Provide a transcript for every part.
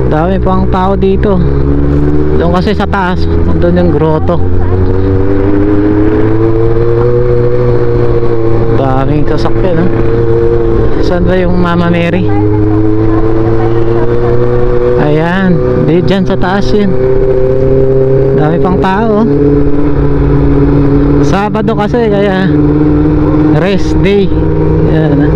Dami pang tao dito. Doon kasi sa taas, doon yung grotto. Daming sasakyan, no? Saan ba yung Mama Mary? Ayan, di dyan sa taas yun. Dami pang tao. Sabado kasi, kaya rest day. Ayan.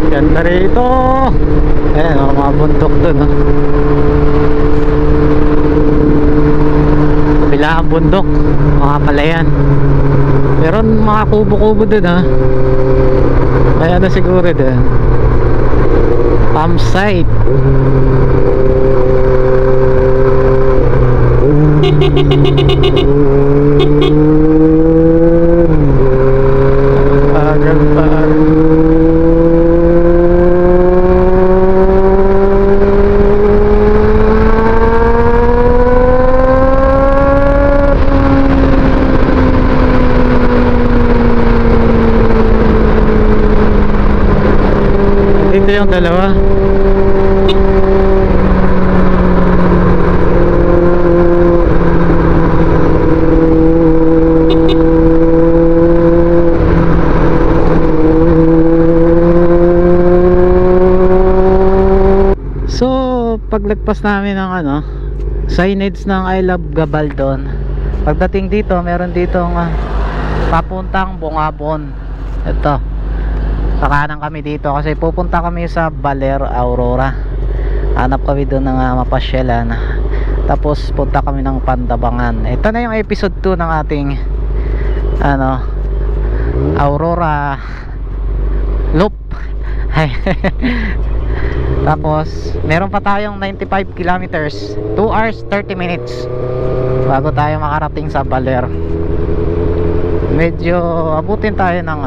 Ganda rito. Ayan, mga bundok dun, no? Kabila ang bundok, mga palayan. Meron mga kubo-kubo dun, ha? Kaya na siguro dun campsite. Dito yung dalawa. So paglagpas namin ng signage ng I Love Gabaldon, pagdating dito meron ditong papuntang Bungabon. Ito, kakanan kami dito kasi pupunta kami sa Baler Aurora. Hanap kami doon ng mapasyalan. Tapos punta kami ng Pandabangan. Ito na yung episode 2 ng ating Aurora Loop. Tapos meron pa tayong 95 kilometers, 2 hours 30 minutes bago tayo makarating sa Baler. Medyo abutin tayo ng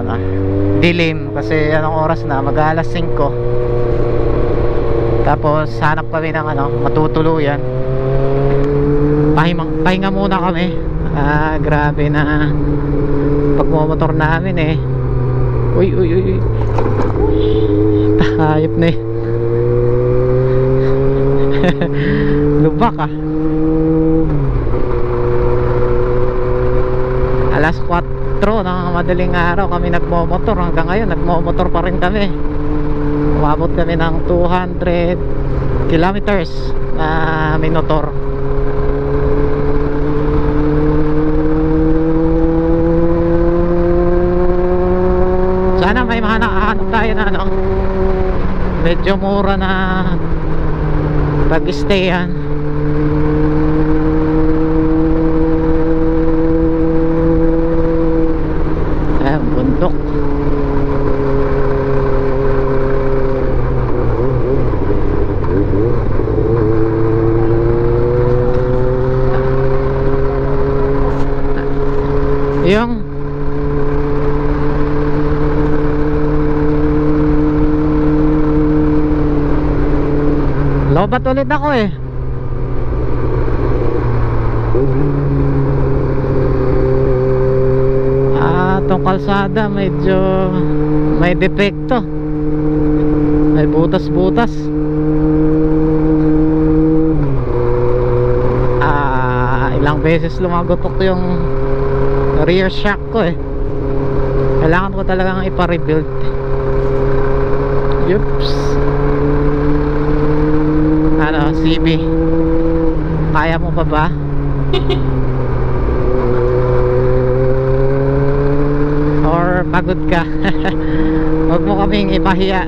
dilim kasi anong oras na, mag-alas 5. Tapos hanap kami ng matutuluyan. Pahinga muna kami. Grabe na pagmumotor namin Uy tahayop na lubak alas 4 ng madaling araw kami nagmomotor. Hanggang ngayon nagmomotor pa rin kami. Umabot kami ng 200 kilometers na minotor. Sana may mahanap tayo na medyo mura na pag-stayan. Bundok. Yung lobat ulit ako itong kalsada medyo may depekto, may butas-butas. Ilang beses lumagotok yung rear shock ko kailangan ko talagang ipa-rebuild. Yups. CB, kaya mo pa ba? Or pagod ka? Huwag mo kaming ipahiya.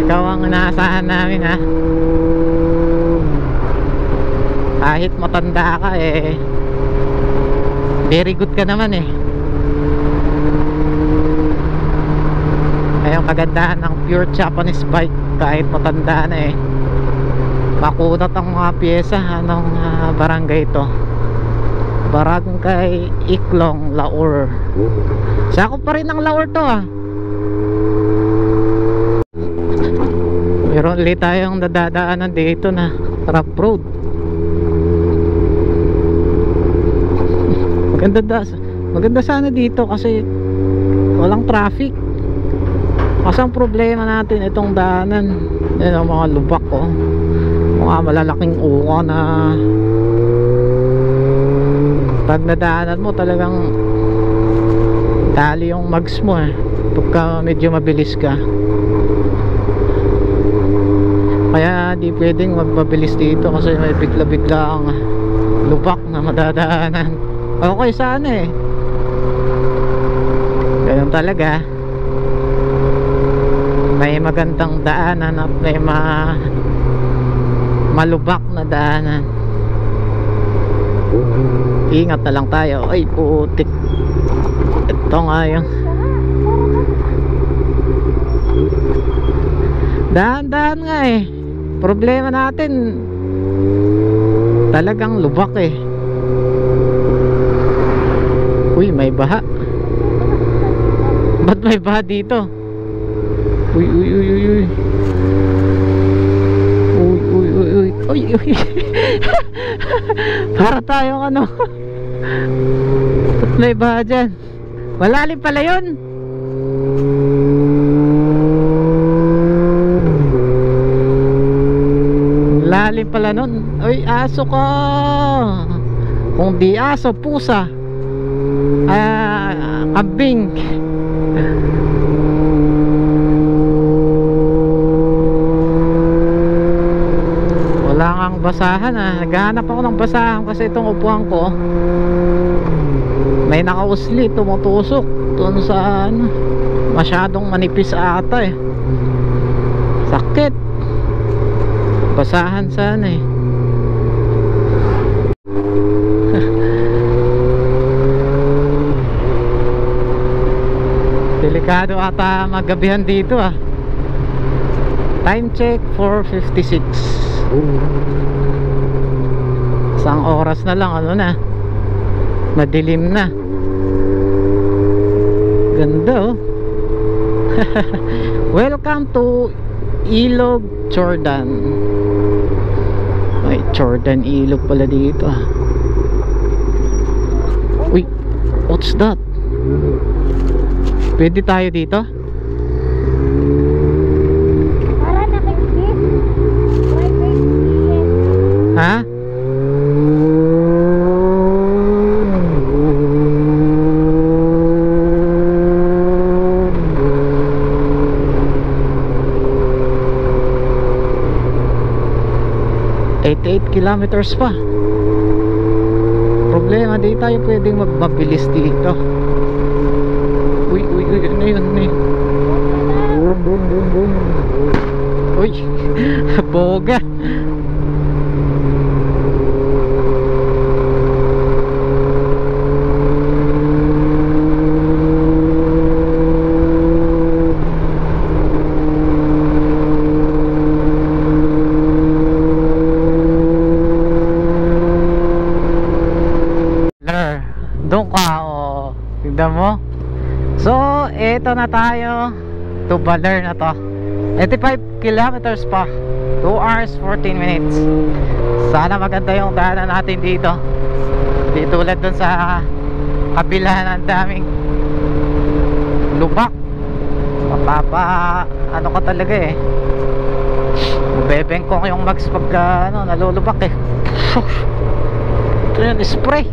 Ikaw ang inaasahan namin kahit matanda ka very good ka naman Ayun kagandahan ng pure Japanese bike, kahit matanda na makunat ang mga pyesa. Anong barangay ito? Barangay Iklong, Laur. Sakop pa rin ng Laur to meron ulit tayong nadadaanan dito na rough road. Maganda sana dito kasi walang traffic. Kasi ang problema natin itong daanan, yan ang mga lubak ko, mga malalaking uka na pag nadaanan mo talagang tali yung mags mo pagka medyo mabilis ka. Kaya di pwedeng magpabilis dito kasi may bigla-bigla ang lubak na madadaanan. Okay sana ganun talaga. May magandang daanan at may malubak na daanan. Ingat na lang tayo. Ay putik, ito nga yung daan-daan nga problema natin talagang lubak Uy, may baha. Ba't may baha dito? Uy. Uy. Para tayong ano. Ba't may baha dyan? Malalim pala yun. Lalim pala nun. Uy, aso ka. Kung di aso, pusa. Kambing. Wala kang basahan Naghahanap ako ng basahan kasi itong upuan ko may nakausli, tumutusok doon sa masyadong manipis ata sakit. Basahan sana delikado ata maggabihan dito Time check 4:56. Isang oras na lang madilim na. Ganda Welcome to Ilog Jordan. Ay, Jordan Ilog pala dito Uy, what's that? Pwede tayo dito? Para nakikip private jet. Ha? ...88 kilometers pa. Problema, di tayo pwedeng magmabilis dito. Uy, ano yun Uy, boga. Doon ka tignan mo. So, eto na tayo. To Baler na to. 85 kilometers pa. 2 hours 14 minutes. Sana maganda yung daanan natin dito. Di tulad dun sa kabila ng daming lubak. Mapapa ano ka talaga bebengkong yung mags pagka nalulubak Ito yun, spray.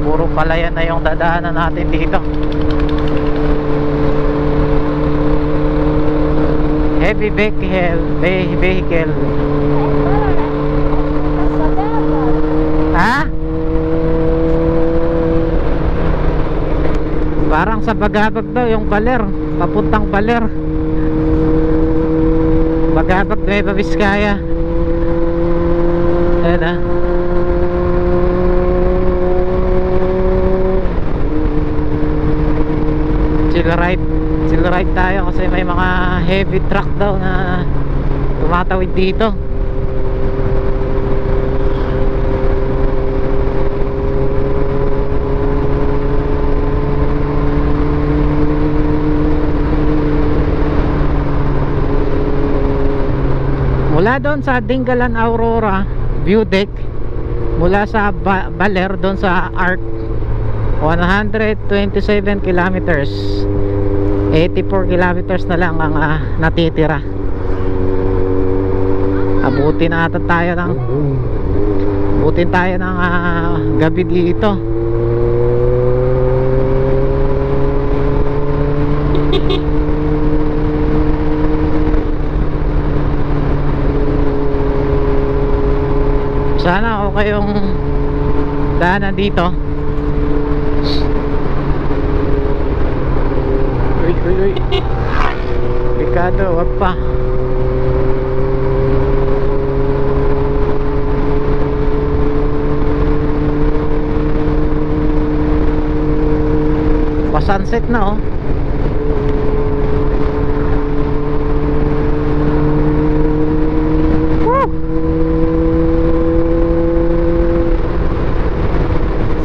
Puro palayan na yung dadaanan natin dito. Heavy vehicle. Ha? Parang sa Bagabag daw yung Baler, papuntang Baler. Bagabag, Nueva Vizcaya. Ayan chill ride tayo kasi may mga heavy truck daw na tumatawid dito. mula doon sa Dingalan Aurora view deck, mula sa Baler doon sa Arc, 127 kilometers, 84 kilometers na lang ang natitira. Abutin tayo ng gabi dito. Sana okay yung daanan dito. Uy. Delikado, wag pa. Pa-sunset na, oh.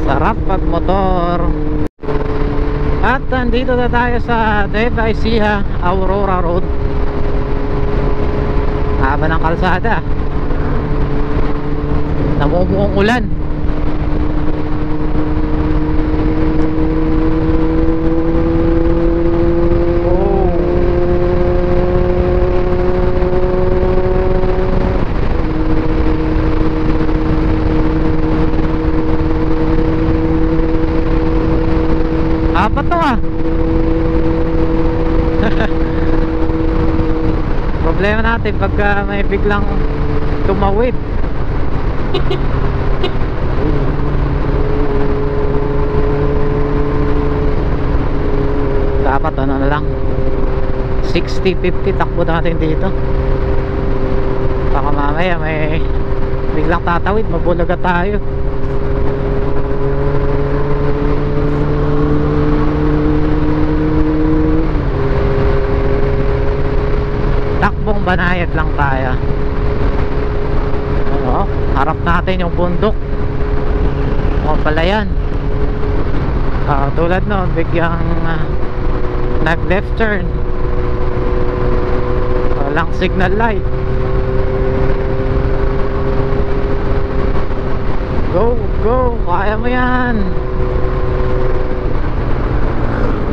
Sarap pag motor. At nandito na tayo sa Nueva Ecija Aurora Road. Haba ng kalsada, namumuong ulan. Apa to Problema natin pagka may biglang tumawid. Dapat ano na lang, 60-50 takbo natin dito. Baka mamaya may biglang tatawid, mabulaga tayo. Takbong banayad lang tayo. Ano, harap natin yung bundok. O pala yan. Tulad no, biglang nag left turn, walang signal light. Go, kaya mo yan.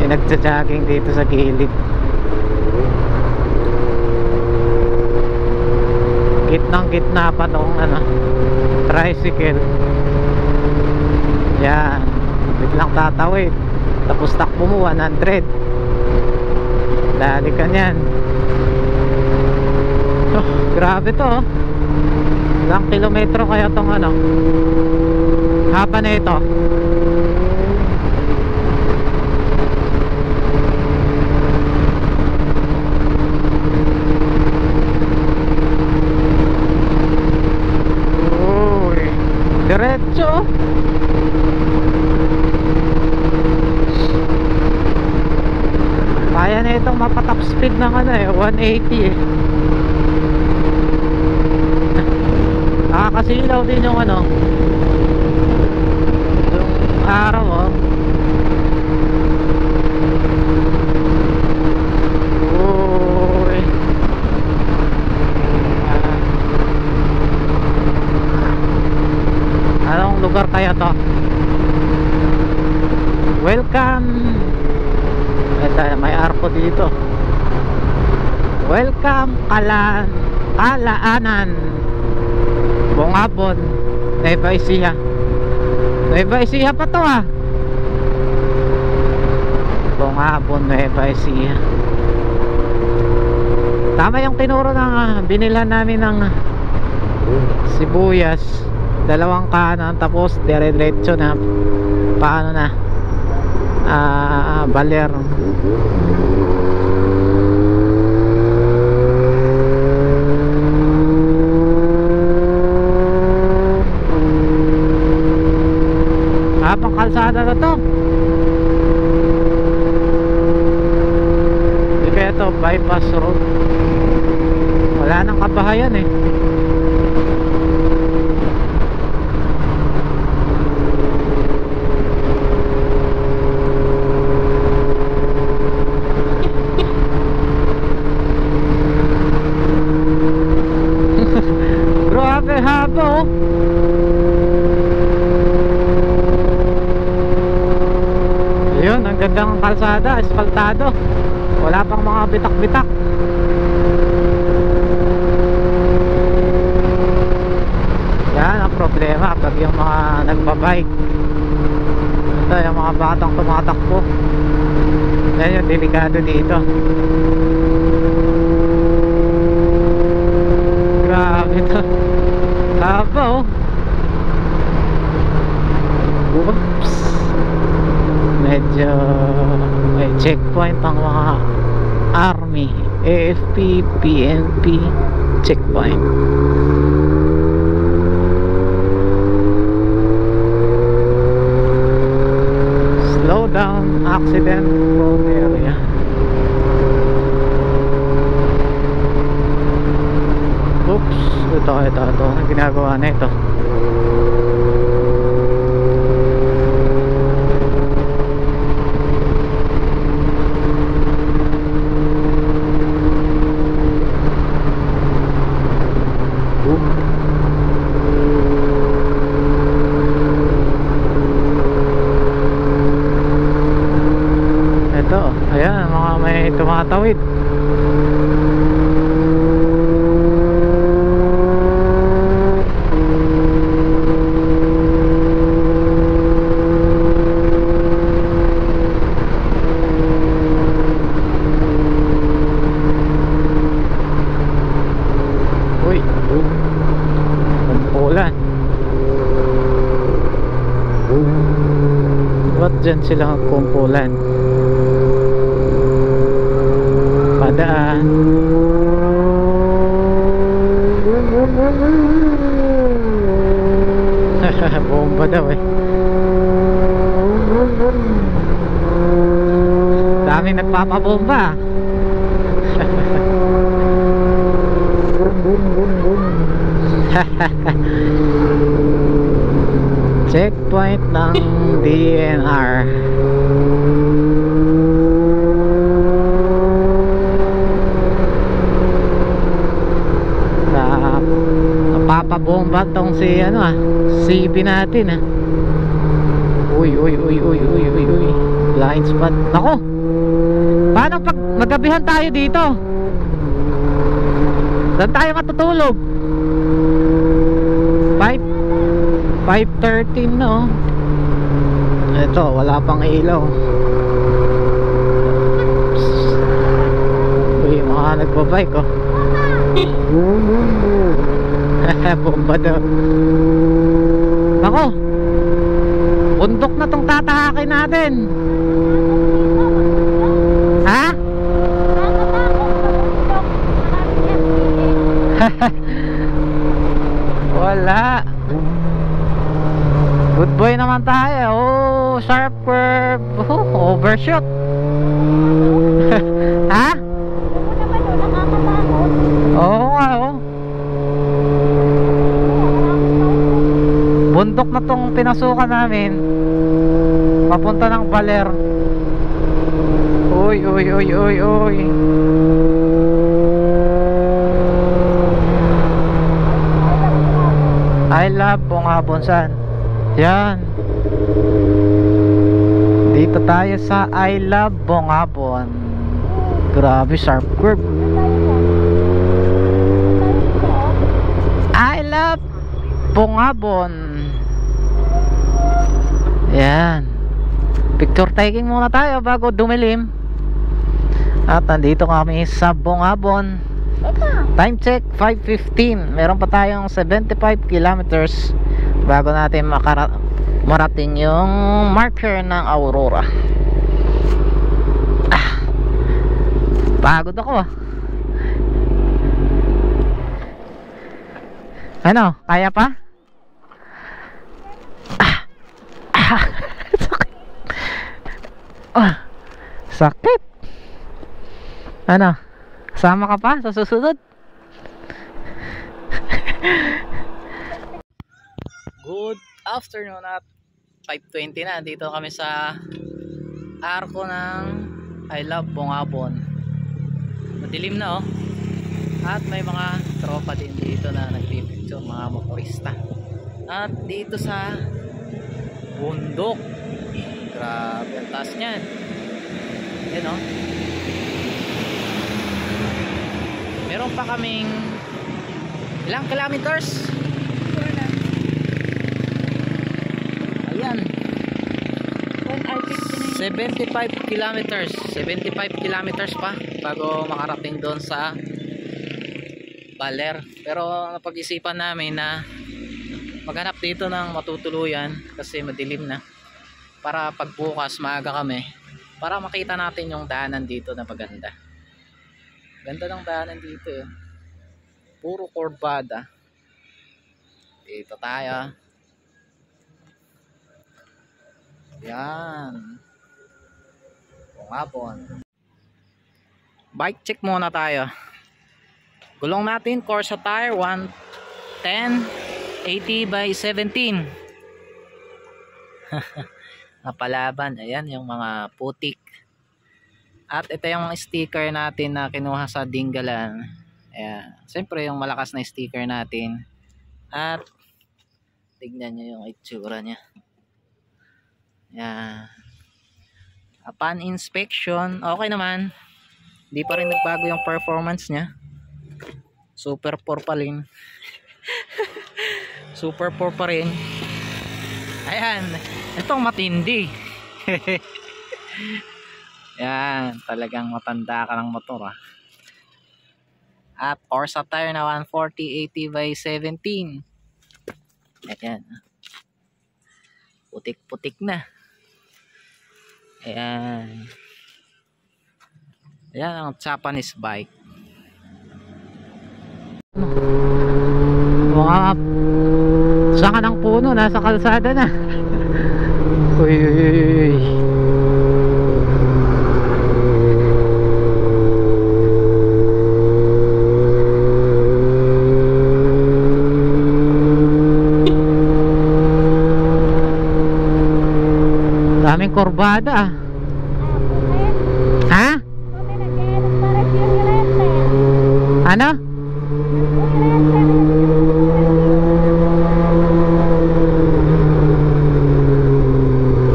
Yung nagja-jogging dito sa gilid, gitnang-gitna pa tong tricycle. Yan, biglang tatawid, tapos takbo mo 100. Dali ka nyan. Grabe to, oh. Ilang kilometro kaya tong haba na ito. Diretso. Kaya na itong mapatop speed ng 180 eh. Nakakasilaw din yung yung araw, oh. Uy. Anong lugar kaya to? Welcome. May arko dito. Welcome Kalaanan, Bungabon, Nueva Ecija. Nueva Ecija pa to, Bungabon, Nueva Ecija. Tama yung tinuro ng binilhan namin ng sibuyas, 2 kanan, tapos dire-diretso na paano na Baler. Habang kalsada na to. Hindi kaya to bypass road. Wala nang kabahayan eh. haba oh. Ayun, ang gandang kalsada, asfaltado. Wala pang mga bitak-bitak. Yan ang problema pag yung mga nagbabike. Ito yung mga batang tumatakbo. Yan yung delikado dito. Grabe to. Haba oh. Oops. Medyo may checkpoint ang mga army, AFP, PNP checkpoint. Slow down, accident prone area. Oops, ito ang ginagawa na ito. Ito, ayan, mga may tumatawid. Uy, kumpulan. Ba't dyan sila kumpulan? Padaan. Bomba daw eh. Daming nagpapabomba. Checkpoint ng DNR. Napapabomba tong si CB natin ah. Uy. Blind spot. Nako. Paano pag magabihan tayo dito? Saan tayo matutulog? 5:13 no. Ito, wala pang ilaw. Uy, mga nagbabike oh. Bomba daw. Nako, bundok na tong tatahakin natin. Ha? Wala. Good boy naman tayo. Oh, sharp curve. Oh, overshoot. Ha? Oo nga oh. Bundok na tong pinasukan namin. Papunta ng Baler. Uy. I love Bongabonsan. Yan. Dito tayo sa I love Bongabon. Grabe, sharp curve. I love Bongabon. Yan. Picture taking muna tayo bago dumilim. At nandito kami sa Bongabon. Time check 5:15. Meron pa tayong 75 kilometers bago natin marating yung marker ng Aurora. Pagod ako ah. Ano? Kaya pa? Sakit. Sakit. Ano? Sama ka pa sa susunod? Good afternoon at 5:20 na. Dito kami sa arko ng I love Bongabon. Madilim na oh. At may mga tropa din dito na picture mga motorista. At dito sa bundok, grabe ang taas niyan. Yan o. Meron pa kaming ilang kilometers? Ayan, 75 kilometers. 75 kilometers pa bago makarating doon sa Baler. Pero napag-isipan namin na maghanap dito ng matutuluyan kasi madilim na, para pagbukas maaga kami para makita natin yung daanan dito na maganda. Ganda ng daanan dito eh. Puro kurbada. Dito tayo. Yan. Pungapon. Bike check muna tayo. Gulong natin Corsa tire 110 80 by 17. Napalaban. Ayan yung mga putik. At ito yung sticker natin na kinuha sa Dinggalan. Ayan. Siyempre yung malakas na sticker natin. At tignan nyo yung itsura nya. Ayan. Upon inspection, okay naman. Hindi pa rin nagbago yung performance nya. Super 4 pa rin. Super 4 pa rin. Ayan. Itong matindi. Yan. Talagang matanda ka ng motor ah. At Corsa tire na 140 80 by 17. Ayan. Putik-putik na. Ayan. Ayan ang Japanese bike. Mga saka ng puno, nasa kalsada na. Uy, uy, uy. Daming kurbada. Ha? Ano?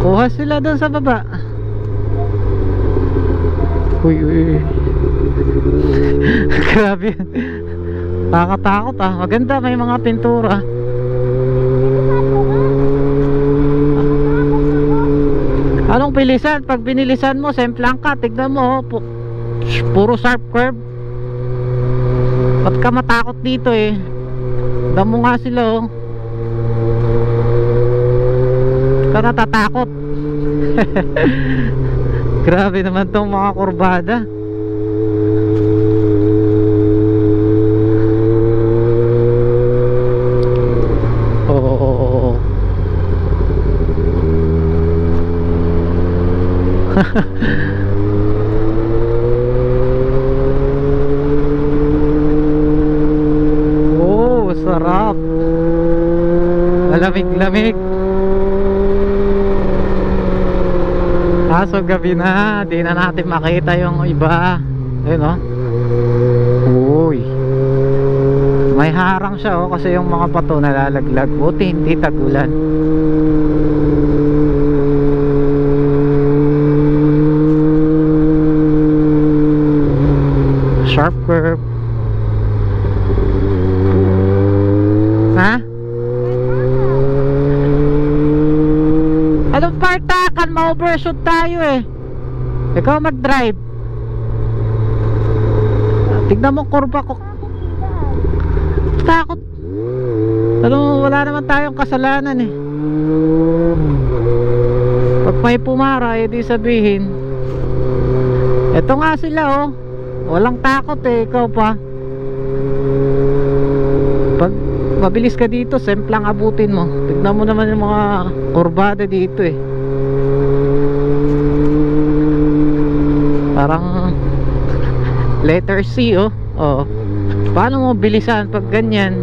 Kuha sila doon sa baba. Uy, uy. Grabe. Nakakatakot ah. Maganda, may mga pintura. Anong bilisan? Pag binilisan mo, semplang ka. Tignan mo, puro sharp curve. Ba't ka matakot dito eh? Damo nga sila oh. Ka natatakot. Grabe naman tong mga kurbada. Oo. Oh, sarap. Malamig-lamig. Kaso gabi na, di na natin makita yung iba. Ayun oh. Uy. May harang siya oh, kasi yung mga pato nalalaglag. Buti hindi tagulan. Sharp curve. Ha? Anong partakan? Ma-overshoot tayo eh. Ikaw mag-drive. Tignan mo kurba ko. Takot. Ano, wala naman tayong kasalanan eh. Pag may pumara, edi sabihin. Ito nga sila oh. Walang takot eh, ikaw pa. Pag mabilis ka dito, semplang abutin mo. Tignan mo naman yung mga kurbada dito eh. Parang letter C oh. Oh. Paano mo bilisan pag ganyan?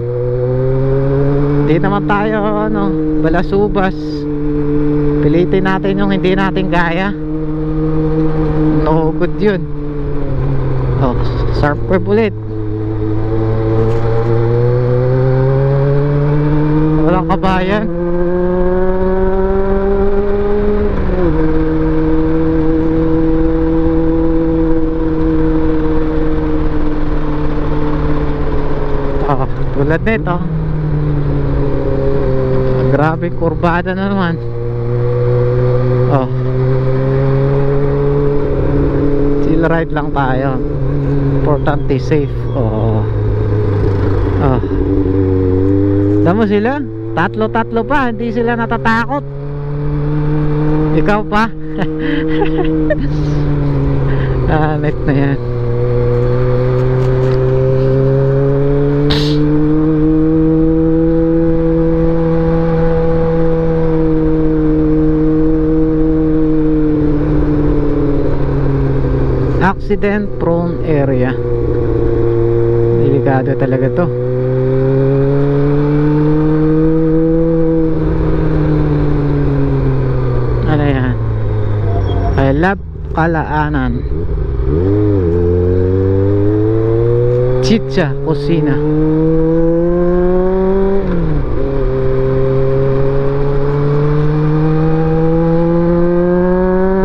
Hindi naman tayo ano, balasubas. Pilitin natin yung hindi natin kaya. No good yun. Oh, sharp curve ulit. bayan. Tulad nito, grabe kurbada na naman. Chill ride lang tayo, importante safe. Tama sila, tatlo pa, hindi sila natatakot. Ikaw pa. Net na yan. Accident prone area, delikado talaga to. Ano yan? I love Kalaanan, Chicha Kusina.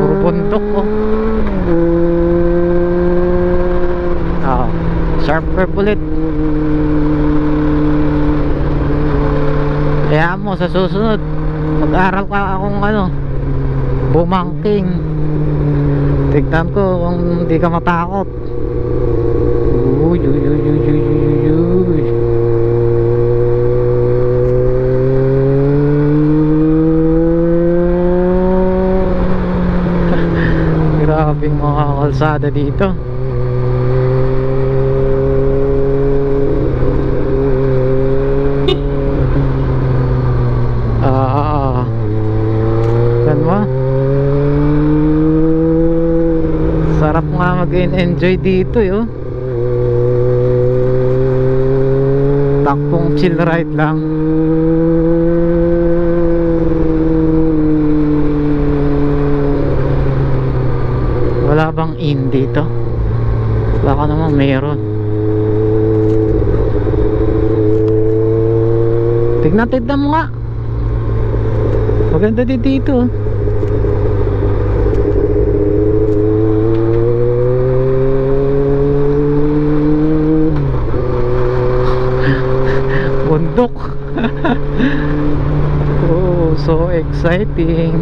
Puro bundok oh. Sharp curve ulit. Kaya mo sa susunod mag-aral ka akong bumangking. Tignan ko kung hindi ka matakot. Uy. Grabing mga kalsada dito. Sarap nga mag-enjoy dito yo. Takpong chill ride lang. Wala bang in dito? Baka naman meron. Tignan mo nga. Maganda din dito. Bundok. Oh, so exciting.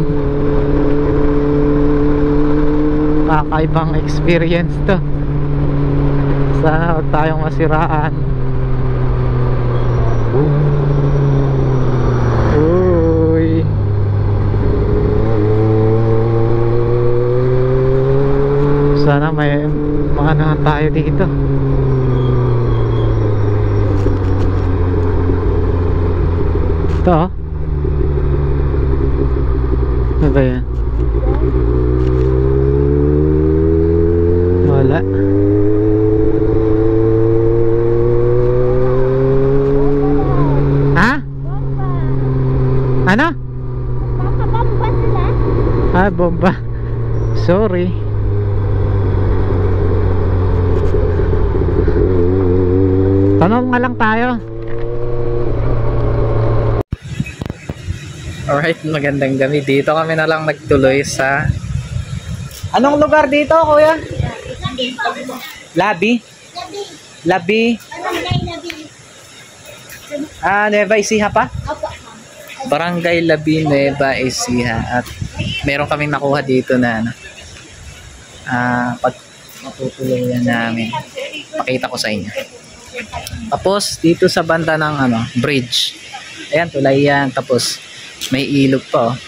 Kakaibang experience to. Sana huwag tayong masiraan. Uy. Sana may mga naman tayo dito. Ito ano ba yan? Wala. Ha? Ano? Bomba sila. Bomba. Sorry. Tanong nga lang tayo. Alright, magandang gabi. Dito kami na lang nagtuloy sa... Anong lugar dito, kuya? Labi? Labi? Nueva Ecija pa? Barangay Labi, Nueva Ecija. At meron kaming nakuha dito na pag matutuluyan namin. Pakita ko sa inyo. Tapos dito sa banda ng bridge. Ayan, tulay yan. Tapos may ilog pa oh.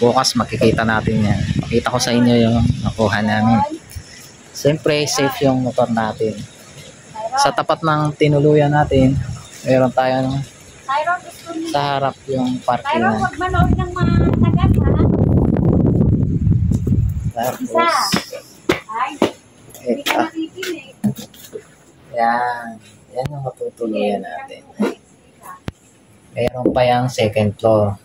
Bukas makikita natin yan. Pakita ko sa inyo yung nakuha namin. Siyempre safe yung motor natin. Sa tapat ng tinuluyan natin meron tayo sa harap yung parking. Huwag manood ng mga tagat ha. Tapos ito. Yan yung matutuluyan natin. Meron pa yung second floor.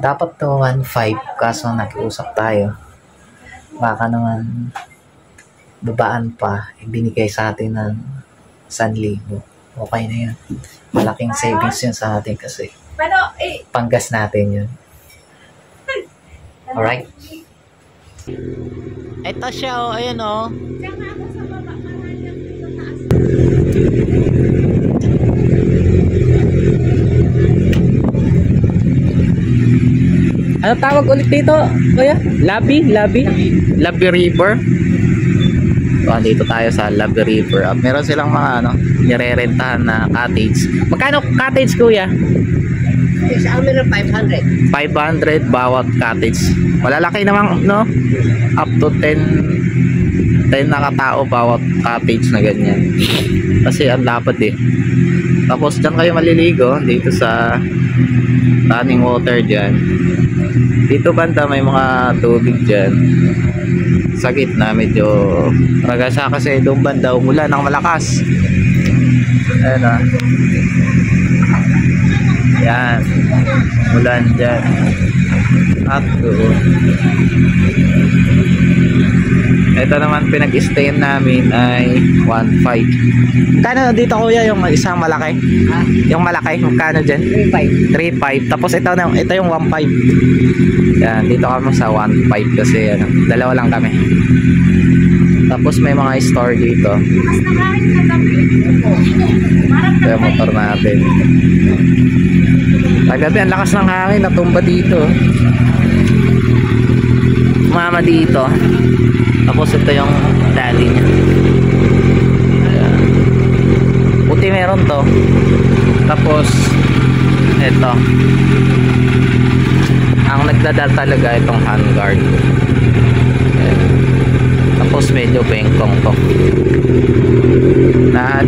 Dapat to 1.5 kaso nakiusap tayo. Baka naman babaan pa, ibinigay sa atin ng 1,000. okay na yun. Malaking savings yun sa atin kasi Pero, eh, panggas natin yun. Alright. Ito siya, oh, ayun oh. Diyan nga ako sa baba, mahal lang dito taas. Ano tawag ulit dito, kuya? Labi River. So, dito tayo sa Labi River. At meron silang mga nirerentahan na cottage. Magkano cottage, kuya? Sa amin na 500. 500 bawat cottage. Malalaki naman, no? Up to 10 na katao bawat cottage na ganyan. Kasi ang lapad eh. Tapos dyan kayo maliligo dito sa running water dyan. Dito banda may mga tubig dyan. Sa gitna medyo ragasa kasi doon banda umulan ng malakas. Ayan ah. Yan. Ulan dyan. At doon. Ito naman pinag-stayin namin ay 1.5. Kano dito kuya yung isang malaki? Ha? Yung malaki, kano dyan? 3.5. 3.5. Tapos ito yung 1.5. Yan, dito kami sa 1.5 kasi dalawa lang kami. Tapos may mga store dito. Mas nakain na gabi. Parang Ito yung motor natin. Kagabi, ang lakas ng hangin, natumba dito. Mama dito. Tapos ito yung daddy niya. Ayan. Puti meron to. Tapos ito. Ang nagdadal talaga itong handguard. Ayan. Tapos medyo bengkong to. Na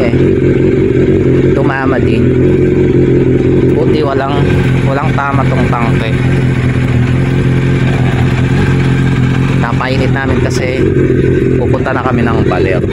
tumama din. Buti walang tama tong tangke. Napainit namin kasi pupunta na kami ng Baler.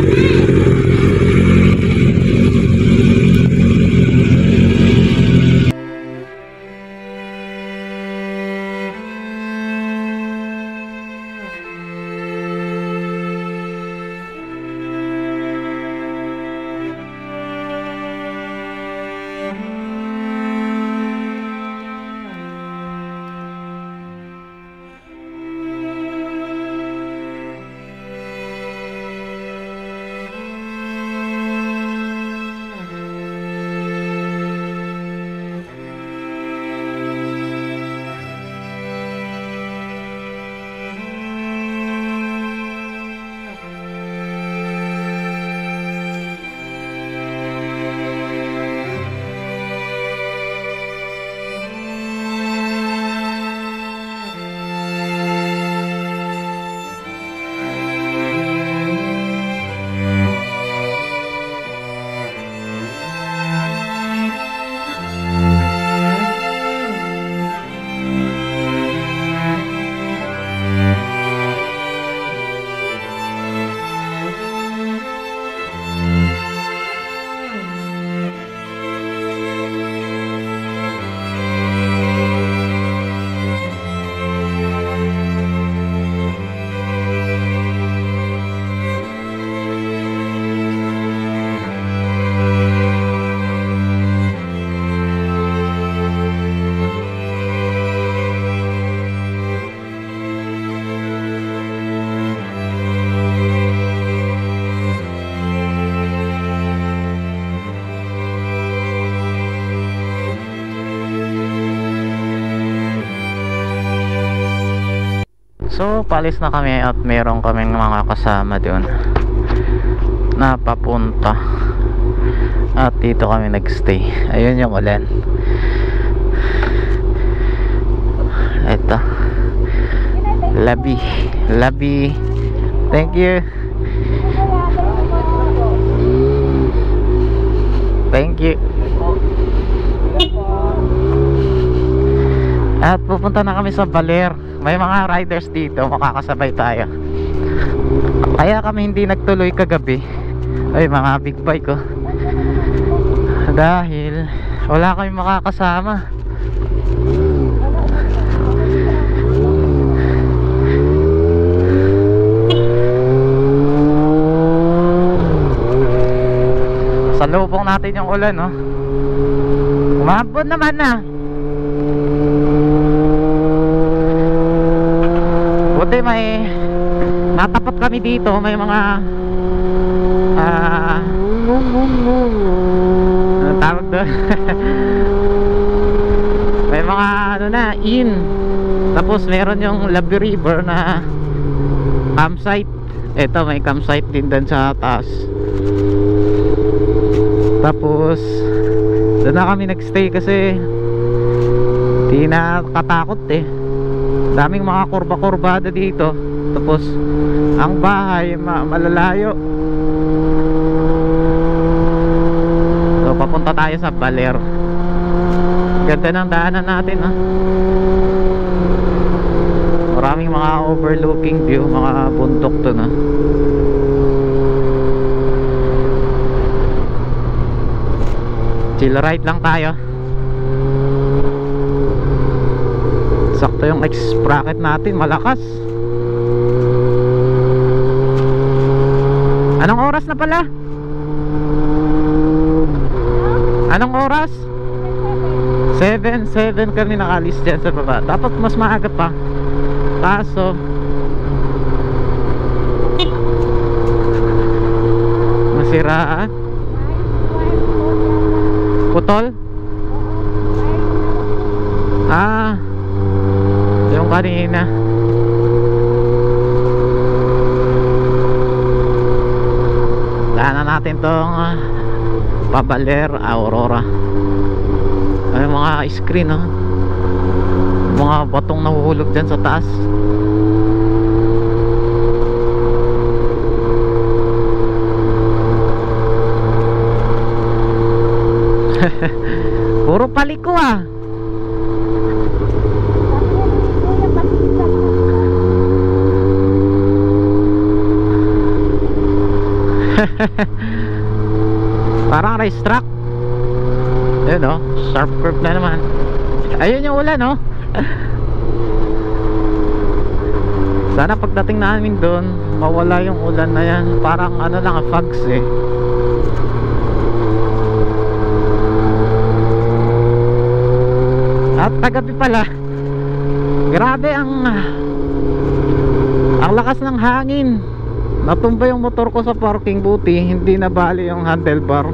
So, palis na kami at meron kaming mga kasama doon na papunta. At dito kami nagstay. Ayun yung ulan. Ito. Labi. Thank you. Thank you. At pupunta na kami sa Baler. May mga riders dito, makakasabay tayo. Kaya kami hindi nagtuloy kagabi. Ay, mga big bike ko. Dahil wala kaming makakasama. Salubong natin yung ulan, no? Umabot naman na. Buti may natapat kami dito. May mga ano tawag doon? May mga ano na, inn. Tapos meron yung Labi River na campsite. Ito may campsite din doon sa taas. Tapos doon na kami nagstay kasi di na katakot eh. Daming mga kurba-kurbada dito. Tapos ang bahay malalayo. So papunta tayo sa Baler. Ganda ng daanan natin, ha. Maraming mga overlooking view, mga bundok to, na. Chill ride lang tayo. Sakto yung X-bracket natin, malakas. Anong oras na pala? Anong oras? 7 kami nakalis dyan sa baba. Dapat mas maaga pa. Kaso masira. Putol? Yung kanina. Daanan natin tong Pabaler, Aurora. Ay mga screen, ha. Mga batong nahuhulog dyan sa taas. Puro paliko, ah. Parang racetrack. Ayun, oh, sharp curve na naman. Ayun yung ulan, oh. Sana pagdating namin doon mawala yung ulan na yan. Parang ano lang, fogs eh. At kagabi pala, grabe ang lakas ng hangin. Natumba yung motor ko sa parking, buti hindi nabali yung handlebar.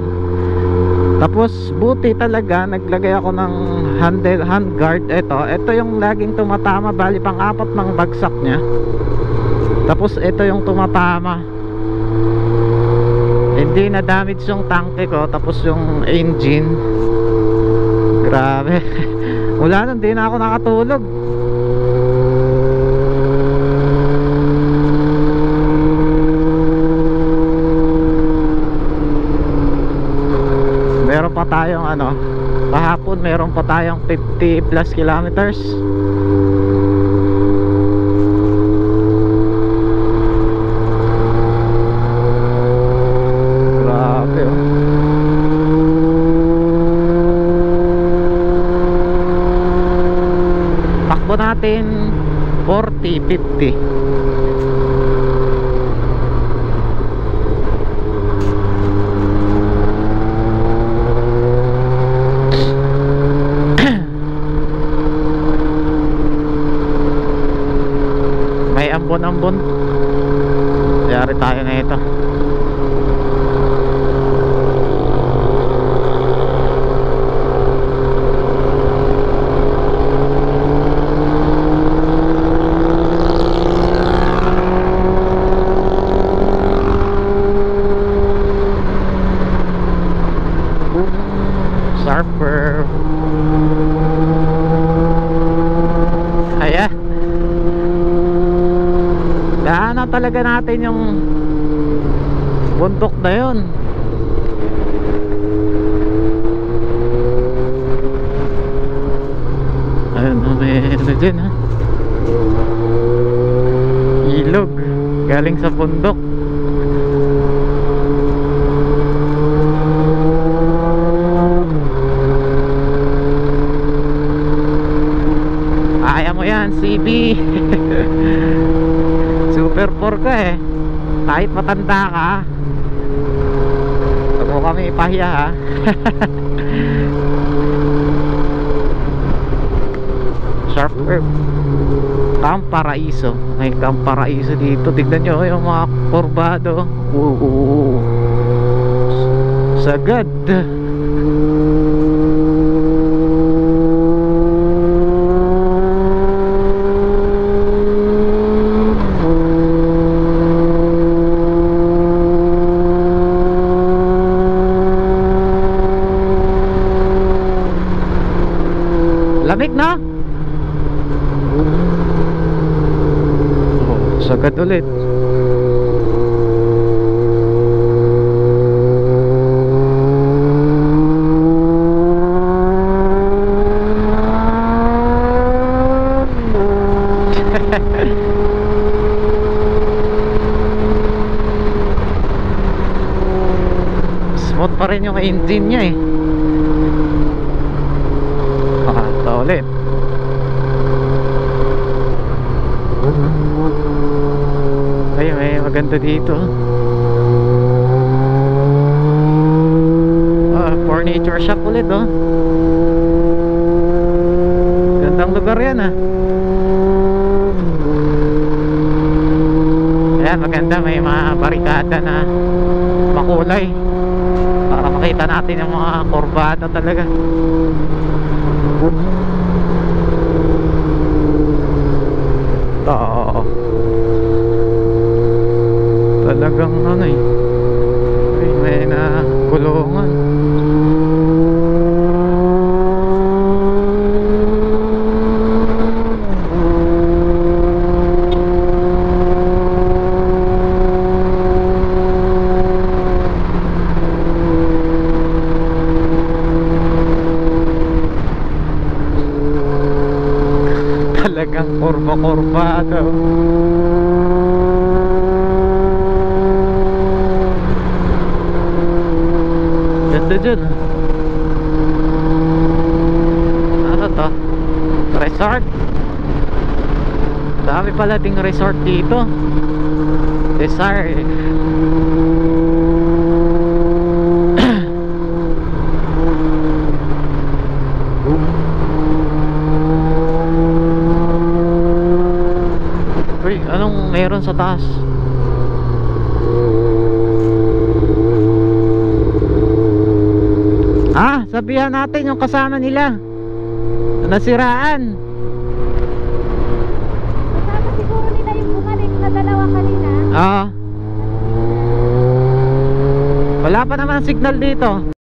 Tapos buti talaga naglagay ako ng handguard. Ito yung laging tumatama, bali pang-apat ng bagsak niya. Tapos ito yung tumatama. Hindi na damage yung tanke ko. Tapos yung engine, grabe. Wala nun, di na ako nakatulog. Meron pa tayong ano, kahapon meron pa tayong 50 plus kilometers. Grabe, oh. Takbo natin 40-50. Ambon, yari tayo na ito. Surfer. Ayan, daanan talaga natin yung bundok na yun. Ayun, may ano dyan, ha, ilog galing sa bundok. Kaya mo yan, CB. Super 4 ka eh. Kahit matanda ka, pag kami ipahiya ha. Sharp curve. Camp Paraiso. May Camp Paraiso dito. Tignan nyo yung mga kurbado. Sagad. Lamig na. Sagad ulit. Smooth pa rin yung engine niya eh. Ito ulit. Ay, may maganda dito. Furniture shop ulit oh. Gandang lugar yan ah. Ayan, maganda, may mga barikada na makulay para makita natin yung mga kurbada talaga. Oo. Talagang ano eh, may na kulungan. Talagang kurba-kurbado. Ganda dyan. Ano to? Resort. Dami pala ding resort dito. Desire. Uy, anong meron sa taas? Sabihan natin yung kasama nila nasiraan. Kasama siguro nila yung bumalik na dalawa kanina. Wala pa naman signal dito.